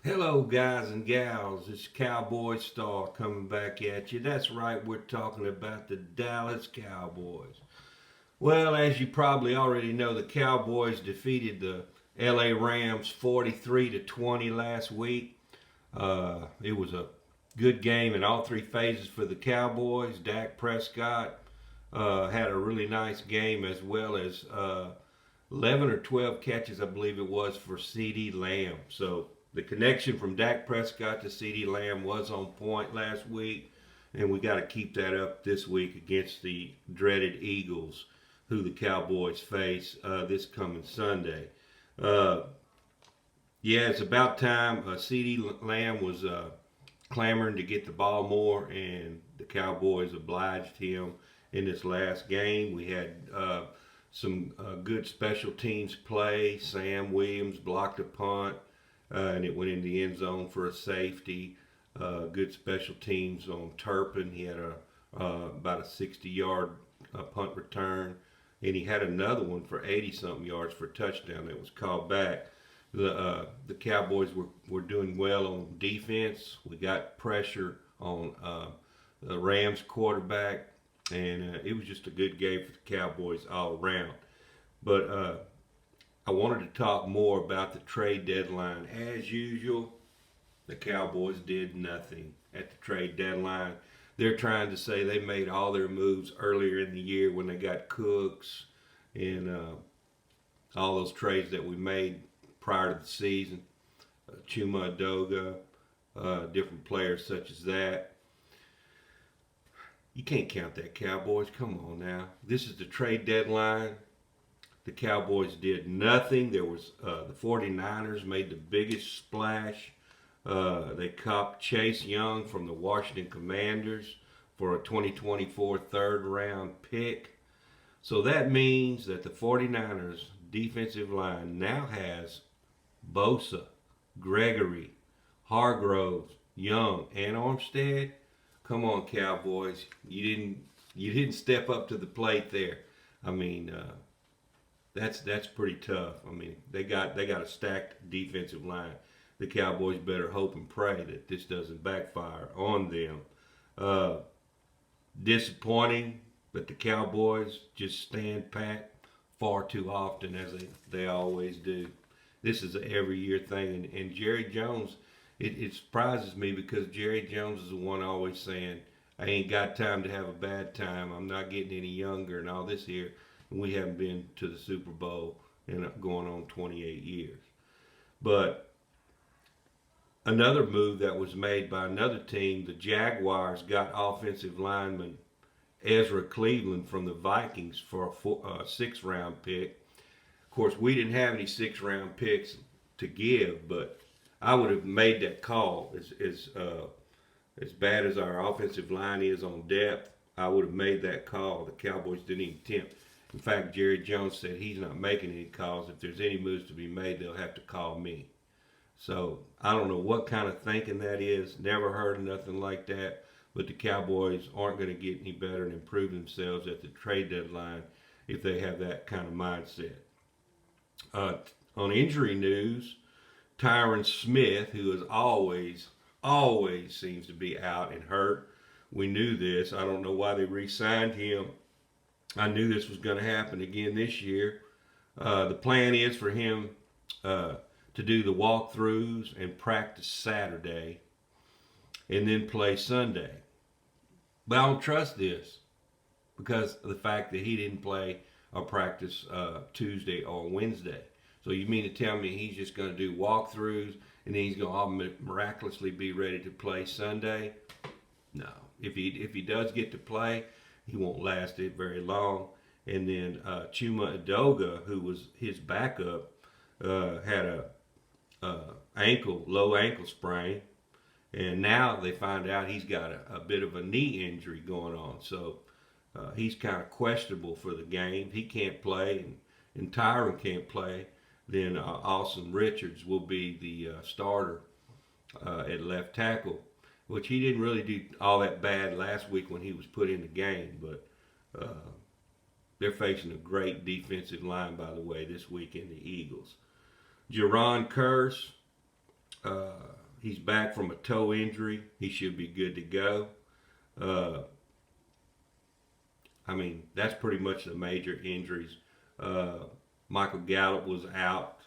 Hello, guys and gals. It's Cowboy Star coming back at you. That's right, we're talking about the Dallas Cowboys. Well, as you probably already know, the Cowboys defeated the LA Rams 43 to 20 last week. It was a good game in all three phases for the Cowboys. Dak Prescott had a really nice game, as well as 11 or 12 catches, I believe it was, for CeeDee Lamb. So the connection from Dak Prescott to CeeDee Lamb was on point last week, and we got to keep that up this week against the dreaded Eagles, who the Cowboys face this coming Sunday. Uh, yeah, it's about time. CeeDee Lamb was clamoring to get the ball more, and the Cowboys obliged him in this last game. We had some good special teams play. Sam Williams blocked a punt, and it went in the end zone for a safety. Good special teams on Turpin. He had about a 60-yard punt return, and he had another one for 80-something yards for a touchdown that was called back. The Cowboys were doing well on defense. We got pressure on the Rams quarterback, and it was just a good game for the Cowboys all around. But I wanted to talk more about the trade deadline. As usual, the Cowboys did nothing at the trade deadline. They're trying to say they made all their moves earlier in the year when they got Cooks and all those trades that we made prior to the season. Chuma Adoga, different players such as that. You can't count that, Cowboys. Come on now. This is the trade deadline. The Cowboys did nothing. There was the 49ers made the biggest splash. They copped Chase Young from the Washington Commanders for a 2024 third round pick. So that means that the 49ers defensive line now has Bosa, Gregory, Hargrove, Young, and Armstead. Come on, Cowboys. You didn't step up to the plate there. I mean, that's pretty tough. I mean, they got a stacked defensive line. The Cowboys better hope and pray that this doesn't backfire on them. Disappointing, but the Cowboys just stand pat far too often, as they always do. This is an every year thing, and Jerry Jones, it surprises me because Jerry Jones is the one always saying, I ain't got time to have a bad time. I'm not getting any younger and all this here. And we haven't been to the Super Bowl in going on 28 years. But another move that was made by another team, the Jaguars got offensive lineman Ezra Cleveland from the Vikings for a sixth-round pick. Of course, we didn't have any sixth-round picks to give, but I would have made that call. As bad as our offensive line is on depth, I would have made that call. The Cowboys didn't even attempt. In fact, Jerry Jones said he's not making any calls. If there's any moves to be made, they'll have to call me. So I don't know what kind of thinking that is. Never heard of nothing like that. But the Cowboys aren't going to get any better and improve themselves at the trade deadline if they have that kind of mindset. On injury news, Tyron Smith, who is always seems to be out and hurt. We knew this. I don't know why they re-signed him. I knew this was going to happen again this year. The plan is for him to do the walkthroughs and practice Saturday and then play Sunday. But I don't trust this because of the fact that he didn't play or practice Tuesday or Wednesday. So you mean to tell me he's just going to do walkthroughs and then he's going to miraculously be ready to play Sunday? No. If he does get to play, he won't last it very long. And then Chuma Adoga, who was his backup, had a low ankle sprain, and now they find out he's got a bit of a knee injury going on. So he's kind of questionable for the game. He can't play, and Tyron can't play. Then Austin Richards will be the starter at left tackle, which he didn't really do all that bad last week when he was put in the game. But they're facing a great defensive line, by the way, this week in the Eagles. Jaron Curse, He's back from a toe injury. He should be good to go. Uh, I mean, that's pretty much the major injuries. Uh, Michael Gallup was out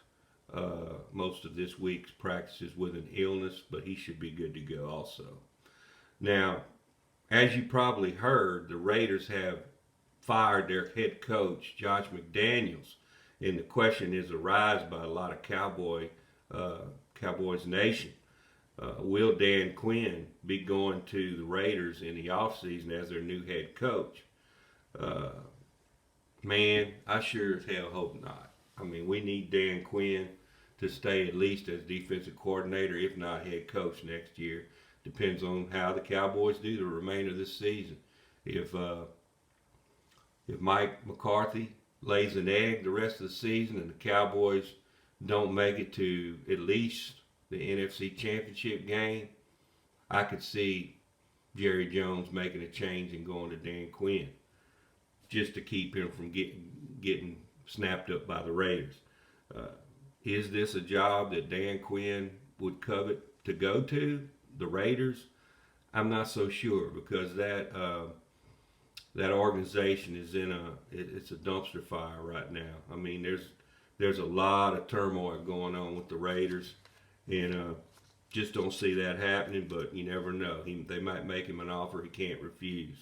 most of this week's practices with an illness, but he should be good to go also. Now, as you probably heard, the Raiders have fired their head coach, Josh McDaniels, and the question is arised by a lot of Cowboys Nation. Will Dan Quinn be going to the Raiders in the offseason as their new head coach? Uh, Man, I sure as hell hope not. I mean, we need Dan Quinn to stay at least as defensive coordinator, if not head coach next year. Depends on how the Cowboys do the remainder of this season. If Mike McCarthy lays an egg the rest of the season and the Cowboys don't make it to at least the NFC Championship game, I could see Jerry Jones making a change and going to Dan Quinn, just to keep him from getting snapped up by the Raiders. Is this a job that Dan Quinn would covet to go to, the Raiders? I'm not so sure, because that organization is it's a dumpster fire right now. I mean, there's a lot of turmoil going on with the Raiders, and just don't see that happening. But you never know. They might make him an offer he can't refuse.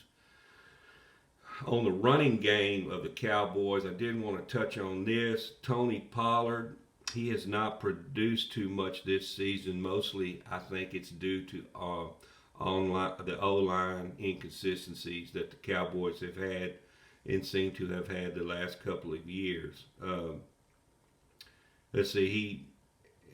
On the running game of the Cowboys, I did want to touch on this. Tony Pollard, he has not produced too much this season. Mostly, I think it's due to the O-line inconsistencies that the Cowboys have had and seem to have had the last couple of years. Let's see,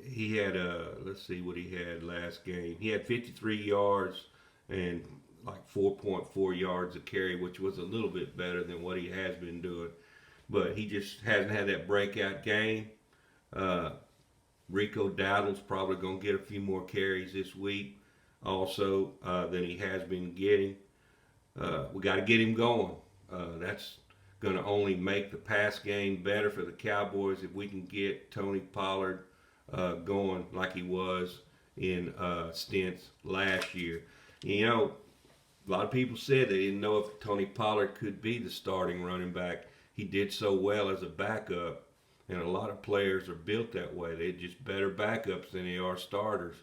he had let's see what he had last game. He had 53 yards and like 4.4 yards a carry, which was a little bit better than what he has been doing. But he just hasn't had that breakout game. Rico Dowdle's probably going to get a few more carries this week also than he has been getting. We got to get him going. That's going to only make the pass game better for the Cowboys if we can get Tony Pollard going like he was in stints last year. You know, a lot of people said they didn't know if Tony Pollard could be the starting running back. He did so well as a backup, and a lot of players are built that way. They're just better backups than they are starters,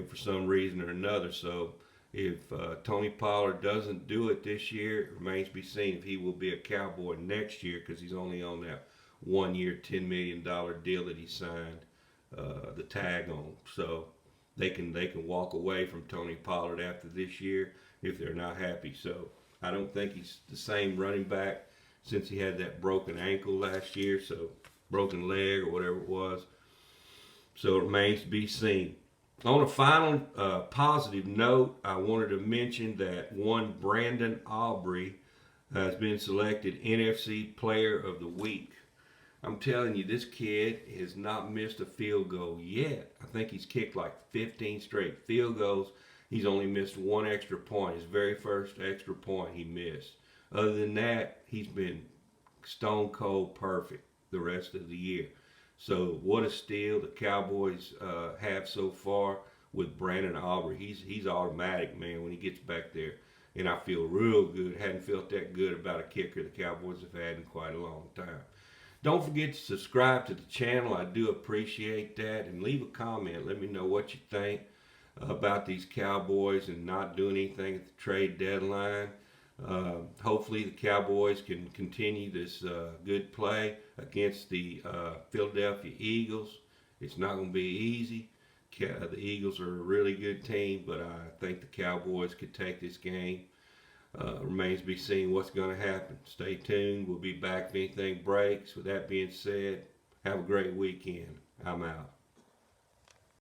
for some reason or another. So if Tony Pollard doesn't do it this year, it remains to be seen if he will be a Cowboy next year, because he's only on that 1 year, $10 million deal that he signed the tag on. So they can walk away from Tony Pollard after this year if they're not happy. So I don't think he's the same running back since he had that broken ankle last year, so broken leg or whatever it was. So it remains to be seen. On a final positive note, I wanted to mention that one Brandon Aubrey has been selected NFC Player of the Week. I'm telling you, this kid has not missed a field goal yet. I think he's kicked like 15 straight field goals. He's only missed one extra point. His very first extra point he missed. Other than that, he's been stone cold perfect the rest of the year. So what a steal the Cowboys have so far with Brandon Aubrey. He's automatic, man, when he gets back there. And I feel real good. Hadn't felt that good about a kicker the Cowboys have had in quite a long time. Don't forget to subscribe to the channel. I do appreciate that. And leave a comment. Let me know what you think about these Cowboys and not doing anything at the trade deadline. Hopefully the Cowboys can continue this good play against the Philadelphia Eagles. It's not going to be easy. The Eagles are a really good team, but I think the Cowboys could take this game. Remains to be seen what's going to happen. Stay tuned. We'll be back if anything breaks. With that being said, have a great weekend. I'm out.